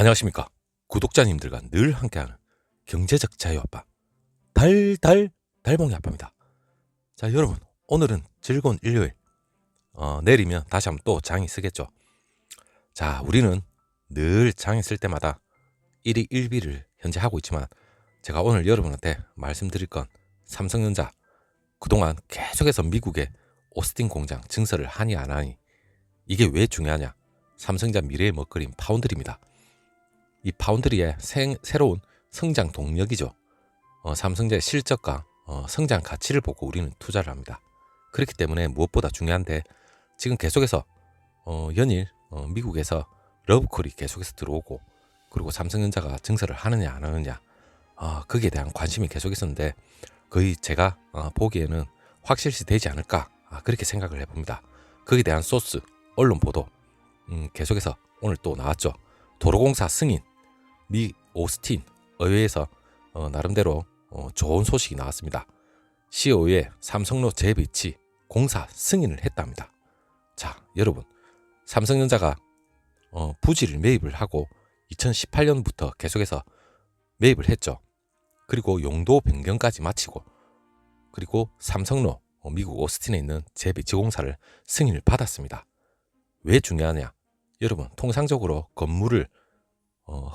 안녕하십니까. 구독자님들과 늘 함께하는 경제적 자유아빠 달봉이 아빠입니다. 자, 여러분, 오늘은 즐거운 일요일. 내일이면 다시 한번 또 장이 쓰겠죠. 자, 우리는 늘 장이 쓸 때마다 일희 일비를 현재 하고 있지만, 제가 오늘 여러분한테 말씀드릴 건 삼성전자 그동안 계속해서 미국의 오스틴 공장 증설을 하니 안 하니, 이게 왜 중요하냐. 삼성전자 미래의 먹거리인 파운드리입니다. 이 파운드리의 새로운 성장 동력이죠. 삼성전자의 실적과 성장 가치를 보고 우리는 투자를 합니다. 그렇기 때문에 무엇보다 중요한데, 지금 계속해서 연일 미국에서 러브콜이 계속해서 들어오고, 그리고 삼성전자가 증설을 하느냐 안 하느냐, 거기에 대한 관심이 계속 있었는데, 거의 제가 보기에는 확실시 되지 않을까, 그렇게 생각을 해봅니다. 거기에 대한 소스, 언론 보도 계속해서 오늘 또 나왔죠. 도로공사 승인, 미 오스틴 의회에서 나름대로 좋은 소식이 나왔습니다. CO의 삼성로 재배치 공사 승인을 했답니다. 자, 여러분, 삼성전자가 부지를 매입을 하고 2018년부터 계속해서 매입을 했죠. 그리고 용도 변경까지 마치고, 그리고 삼성로 미국 오스틴에 있는 재배치 공사를 승인을 받았습니다. 왜 중요하냐? 여러분, 통상적으로 건물을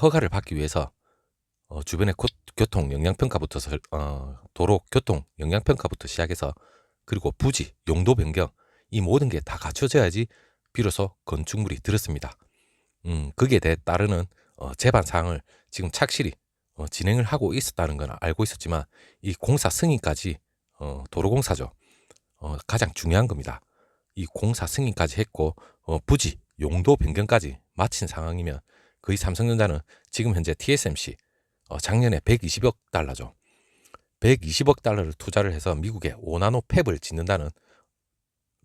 허가를 받기 위해서 주변의 교통 영향평가부터 도로 교통 영향평가부터 시작해서, 그리고 부지 용도 변경, 이 모든 게 다 갖춰져야지 비로소 건축물이 들었습니다. 거기에 대해 따르는 제반 사항을 지금 착실히 진행을 하고 있었다는 건 알고 있었지만, 이 공사 승인까지 도로공사죠. 가장 중요한 겁니다. 이 공사 승인까지 했고 부지 용도 변경까지 마친 상황이면, 거의 삼성전자는 지금 현재 TSMC 작년에 120억 달러죠. 120억 달러를 투자를 해서 미국에 5나노 팹을 짓는다는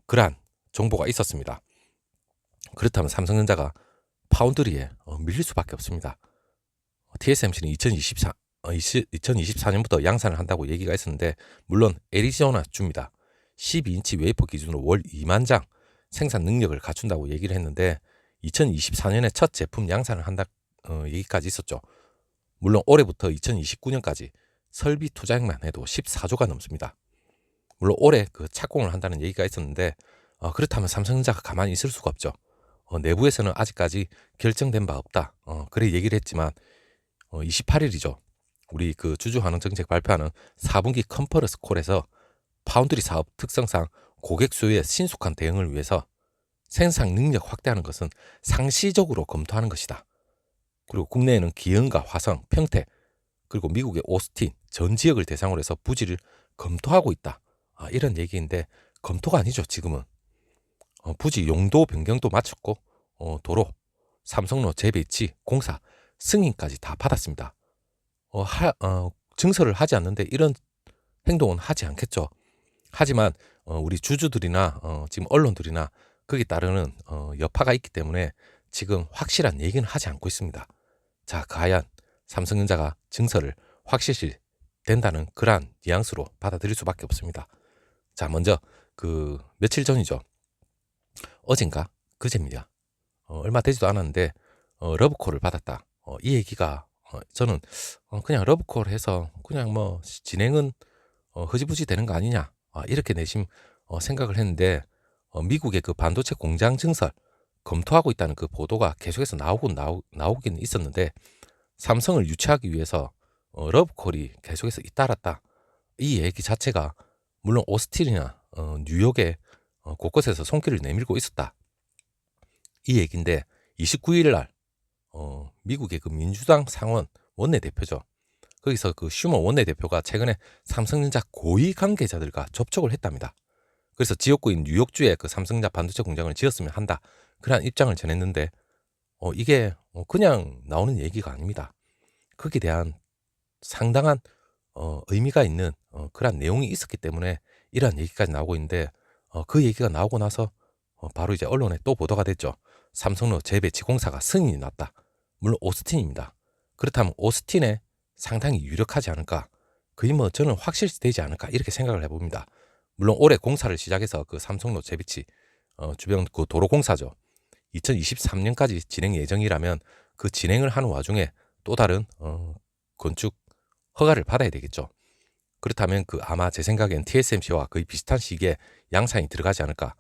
그러한 정보가 있었습니다. 그렇다면 삼성전자가 파운드리에 밀릴 수밖에 없습니다. TSMC는 2024년부터 양산을 한다고 얘기가 있었는데, 물론 애리조나 주입니다. 12인치 웨이퍼 기준으로 월 2만 장 생산 능력을 갖춘다고 얘기를 했는데, 2024년에 첫 제품 양산을 한다 얘기까지 있었죠. 물론 올해부터 2029년까지 설비 투자액만 해도 14조가 넘습니다. 물론 올해 그 착공을 한다는 얘기가 있었는데, 그렇다면 삼성전자가 가만히 있을 수가 없죠. 내부에서는 아직까지 결정된 바 없다, 그래 얘기를 했지만 28일이죠. 우리 그 주주환원 정책 발표하는 4분기 컨퍼런스 콜에서 파운드리 사업 특성상 고객 수요에 신속한 대응을 위해서 생산 능력 확대하는 것은 상시적으로 검토하는 것이다. 그리고 국내에는 기흥과 화성, 평택, 그리고 미국의 오스틴 전 지역을 대상으로 해서 부지를 검토하고 있다. 이런 얘기인데, 검토가 아니죠. 지금은 부지 용도 변경도 마쳤고 도로, 삼성로 재배치 공사 승인까지 다 받았습니다. 증설을 하지 않는데 이런 행동은 하지 않겠죠. 하지만 우리 주주들이나 지금 언론들이나 거기에 따르는 여파가 있기 때문에 지금 확실한 얘기는 하지 않고 있습니다. 자, 과연 삼성전자가 증설을 확실시 된다는 그러한 뉘앙스로 받아들일 수밖에 없습니다. 자, 먼저 그 며칠 전이죠. 어젠가 그제입니다. 얼마 되지도 않았는데 러브콜을 받았다. 이 얘기가 저는 그냥 러브콜 해서 그냥 뭐 진행은 흐지부지 되는 거 아니냐, 이렇게 내심 생각을 했는데, 미국의 그 반도체 공장 증설 검토하고 있다는 그 보도가 계속해서 나오긴 있었는데, 삼성을 유치하기 위해서 러브콜이 계속해서 잇따랐다. 이 얘기 자체가 물론 오스틴이나 뉴욕의 곳곳에서 손길을 내밀고 있었다, 이 얘기인데, 29일 날 미국의 그 민주당 상원 원내대표죠. 거기서 그 슈머 원내대표가 최근에 삼성전자 고위 관계자들과 접촉을 했답니다. 그래서 지역구인 뉴욕주에 그 삼성전자 반도체 공장을 지었으면 한다, 그런 입장을 전했는데, 이게 그냥 나오는 얘기가 아닙니다. 거기에 대한 상당한 의미가 있는 그런 내용이 있었기 때문에 이러한 얘기까지 나오고 있는데, 그 얘기가 나오고 나서 바로 이제 언론에 또 보도가 됐죠. 삼성로 재배치 공사가 승인이 났다. 물론 오스틴입니다. 그렇다면 오스틴에 상당히 유력하지 않을까, 거의 뭐 저는 확실시되지 않을까, 이렇게 생각을 해봅니다. 물론 올해 공사를 시작해서 그 삼성로 재배치 주변 그 도로 공사죠. 2023년까지 진행 예정이라면 그 진행을 하는 와중에 또 다른 건축 허가를 받아야 되겠죠. 그렇다면 그 아마 제 생각엔 TSMC와 거의 비슷한 시기에 양산이 들어가지 않을까.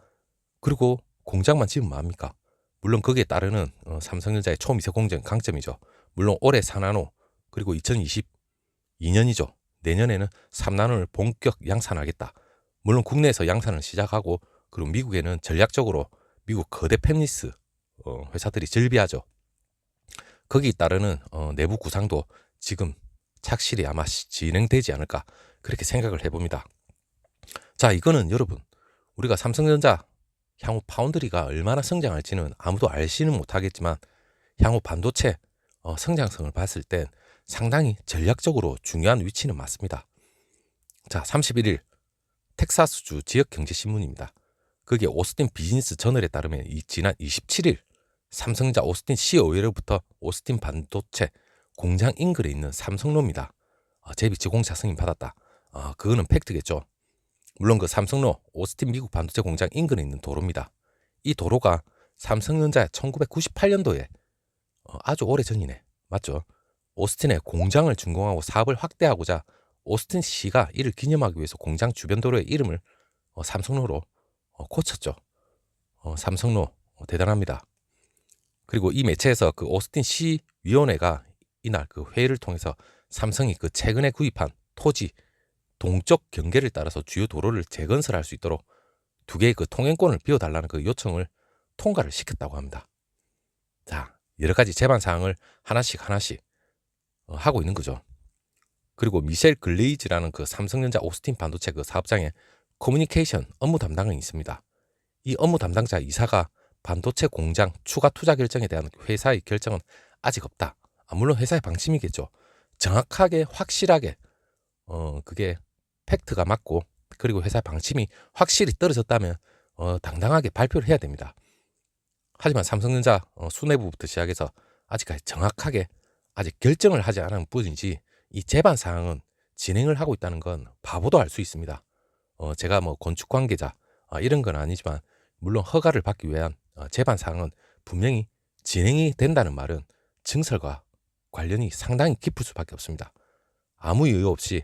그리고 공장만 지으면 뭐합니까? 물론 거기에 따르는 삼성전자의 초미세 공정 강점이죠. 물론 올해 4나노 그리고 2022년이죠. 내년에는 3나노를 본격 양산하겠다. 물론 국내에서 양산을 시작하고 그리고 미국에는 전략적으로 미국 거대 팹리스 회사들이 즐비하죠. 거기에 따르는 내부 구상도 지금 착실히 아마 진행되지 않을까 그렇게 생각을 해봅니다. 자, 이거는 여러분 우리가 삼성전자 향후 파운드리가 얼마나 성장할지는 아무도 알지는 못하겠지만 향후 반도체 성장성을 봤을 땐 상당히 전략적으로 중요한 위치는 맞습니다. 자, 31일 텍사스주 지역경제신문입니다. 거기에 오스틴 비즈니스 저널에 따르면 지난 27일 삼성전자 오스틴 CEO로부터 오스틴 반도체 공장 인근에 있는 삼성로입니다. 재비치 공사 승인 받았다. 그거는 팩트겠죠. 물론 그 삼성로 오스틴 미국 반도체 공장 인근에 있는 도로입니다. 이 도로가 삼성전자 1998년도에 아주 오래전이네. 맞죠? 오스틴에 공장을 준공하고 사업을 확대하고자 오스틴시가 이를 기념하기 위해서 공장 주변 도로의 이름을 삼성로로 고쳤죠. 삼성로 대단합니다. 그리고 이 매체에서 그 오스틴시 위원회가 이날 그 회의를 통해서 삼성이 그 최근에 구입한 토지 동쪽 경계를 따라서 주요 도로를 재건설할 수 있도록 두 개의 그 통행권을 비워달라는 그 요청을 통과를 시켰다고 합니다. 자, 여러 가지 제반 사항을 하나씩 하고 있는 거죠. 그리고 미셸 글레이즈라는 그 삼성전자 오스틴 반도체 그 사업장에 커뮤니케이션 업무 담당은 있습니다. 이 업무 담당자 이사가 반도체 공장 추가 투자 결정에 대한 회사의 결정은 아직 없다. 물론 회사의 방침이겠죠. 정확하게 확실하게 그게 팩트가 맞고 그리고 회사의 방침이 확실히 떨어졌다면 당당하게 발표를 해야 됩니다. 하지만 삼성전자 수뇌부부터 시작해서 아직까지 정확하게 아직 결정을 하지 않은 뿐이지 이 제반 사항은 진행을 하고 있다는 건 바보도 알 수 있습니다. 제가 뭐 건축 관계자 이런 건 아니지만 물론 허가를 받기 위한 제반 사항은 분명히 진행이 된다는 말은 증설과 관련이 상당히 깊을 수밖에 없습니다. 아무 이유 없이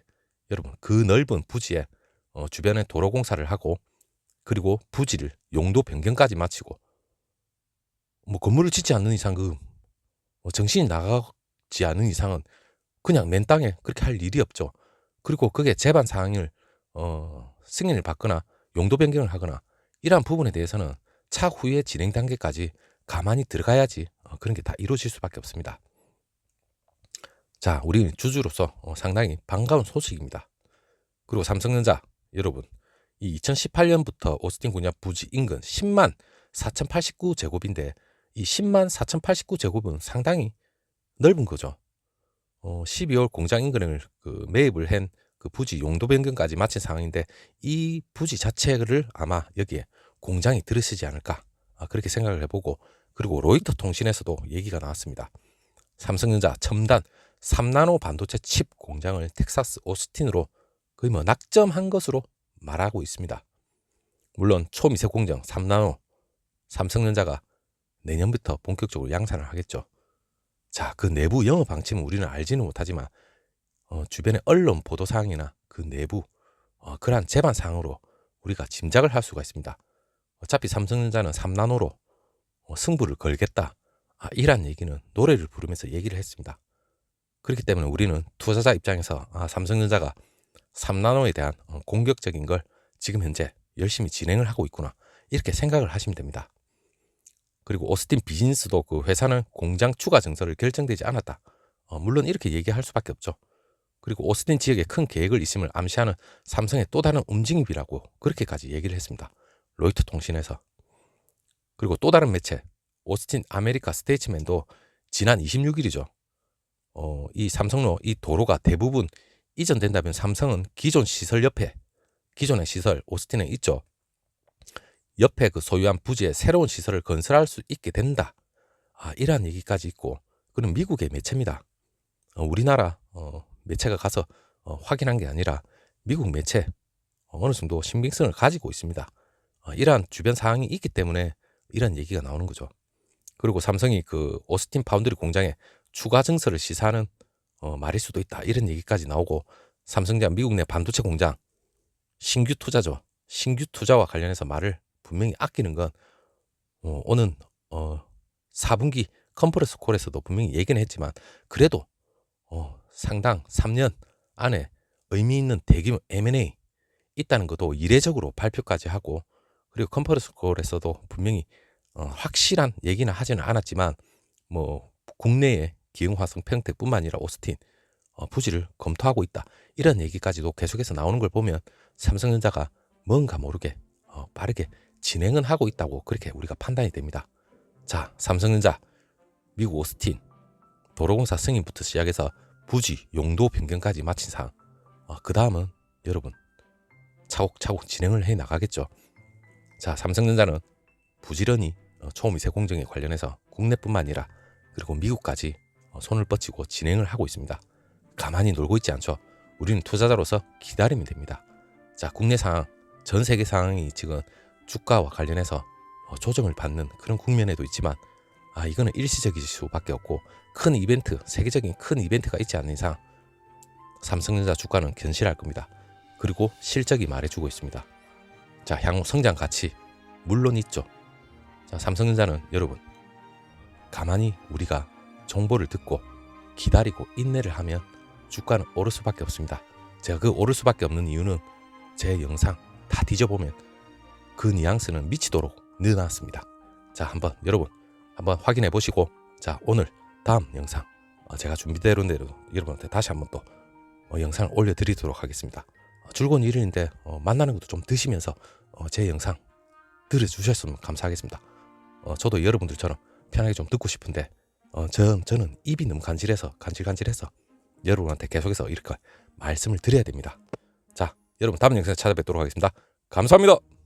여러분 그 넓은 부지에 주변에 도로 공사를 하고 그리고 부지를 용도 변경까지 마치고 뭐 건물을 짓지 않는 이상 정신이 나가지 않은 이상은 그냥 맨 땅에 그렇게 할 일이 없죠. 그리고 그게 제반 사항을 승인을 받거나 용도 변경을 하거나 이러한 부분에 대해서는 차후에 진행 단계까지 가만히 들어가야지 그런 게 다 이루어질 수밖에 없습니다. 자, 우리 주주로서 상당히 반가운 소식입니다. 그리고 삼성전자 여러분 이 2018년부터 오스틴 군역 부지 인근 10만 4,089제곱인데 이 10만 4,089제곱은 상당히 넓은 거죠. 12월 공장 인근을 매입을 한 그 부지 용도 변경까지 마친 상황인데 이 부지 자체를 아마 여기에 공장이 들으시지 않을까 그렇게 생각을 해보고 그리고 로이터 통신에서도 얘기가 나왔습니다. 삼성전자 첨단 3나노 반도체 칩 공장을 텍사스 오스틴으로 거의 뭐 낙점한 것으로 말하고 있습니다. 물론 초미세 공정 3나노 삼성전자가 내년부터 본격적으로 양산을 하겠죠. 자, 그 내부 영업 방침은 우리는 알지는 못하지만 주변의 언론 보도사항이나 그 내부 그러한 제반 사항으로 우리가 짐작을 할 수가 있습니다. 어차피 삼성전자는 3나노로 승부를 걸겠다. 이란 얘기는 노래를 부르면서 얘기를 했습니다. 그렇기 때문에 우리는 투자자 입장에서 삼성전자가 3나노에 대한 공격적인 걸 지금 현재 열심히 진행을 하고 있구나 이렇게 생각을 하시면 됩니다. 그리고 오스틴 비즈니스도 그 회사는 공장 추가 증설을 결정되지 않았다. 물론 이렇게 얘기할 수밖에 없죠. 그리고 오스틴 지역에 큰 계획을 있음을 암시하는 삼성의 또 다른 움직임이라고 그렇게까지 얘기를 했습니다. 로이터 통신에서. 그리고 또 다른 매체 오스틴 아메리카 스테이츠맨도 지난 26일이죠. 이 삼성로 이 도로가 대부분 이전된다면 삼성은 기존 시설 옆에 기존의 시설 오스틴에 있죠. 옆에 그 소유한 부지에 새로운 시설을 건설할 수 있게 된다. 이러한 얘기까지 있고 그는 미국의 매체입니다. 우리나라 매체가 가서 확인한 게 아니라 미국 매체 어느 정도 신빙성을 가지고 있습니다. 이러한 주변 사항이 있기 때문에 이런 얘기가 나오는 거죠. 그리고 삼성이 그 오스틴 파운드리 공장에 추가 증설을 시사하는 말일 수도 있다. 이런 얘기까지 나오고 삼성전자 미국 내 반도체 공장 신규 투자죠. 신규 투자와 관련해서 말을 분명히 아끼는 건 오는 4분기 컨퍼런스 콜에서도 분명히 얘기는 했지만 그래도 상당 3년 안에 의미 있는 대규모 M&A 있다는 것도 이례적으로 발표까지 하고 그리고 컨퍼런스 콜에서도 분명히 확실한 얘기는 하지는 않았지만 뭐 국내의 기흥화성 평택뿐만 아니라 오스틴 부지를 검토하고 있다. 이런 얘기까지도 계속해서 나오는 걸 보면 삼성전자가 뭔가 모르게 빠르게 진행은 하고 있다고 그렇게 우리가 판단이 됩니다. 자, 삼성전자 미국 오스틴 도로공사 승인부터 시작해서 부지 용도 변경까지 마친 사항. 그 다음은 여러분 차곡차곡 진행을 해 나가겠죠. 자, 삼성전자는 부지런히 초미세 공정에 관련해서 국내뿐만 아니라 그리고 미국까지 손을 뻗치고 진행을 하고 있습니다. 가만히 놀고 있지 않죠. 우리는 투자자로서 기다리면 됩니다. 자, 국내 상황, 전 세계 상황이 지금 주가와 관련해서 조정을 받는 그런 국면에도 있지만 이거는 일시적일 수밖에 없고 큰 이벤트, 세계적인 큰 이벤트가 있지 않는 이상 삼성전자 주가는 견실할 겁니다. 그리고 실적이 말해주고 있습니다. 자, 향후 성장 가치 물론 있죠. 자, 삼성전자는 여러분 가만히 우리가 정보를 듣고 기다리고 인내를 하면 주가는 오를 수밖에 없습니다. 제가 그 오를 수밖에 없는 이유는 제 영상 다 뒤져보면 그 뉘앙스는 미치도록 넣어놨습니다. 자, 한번 여러분 한번 확인해 보시고 자, 오늘 다음 영상 제가 준비대로 여러분한테 다시 한번 또 영상을 올려드리도록 하겠습니다. 즐거운 일요일인데 만나는 것도 좀 드시면서 제 영상 들어주셨으면 감사하겠습니다. 저도 여러분들처럼 편하게 좀 듣고 싶은데 저는 입이 너무 간질해서 여러분한테 계속해서 이렇게 말씀을 드려야 됩니다. 자, 여러분 다음 영상에 찾아뵙도록 하겠습니다. 감사합니다.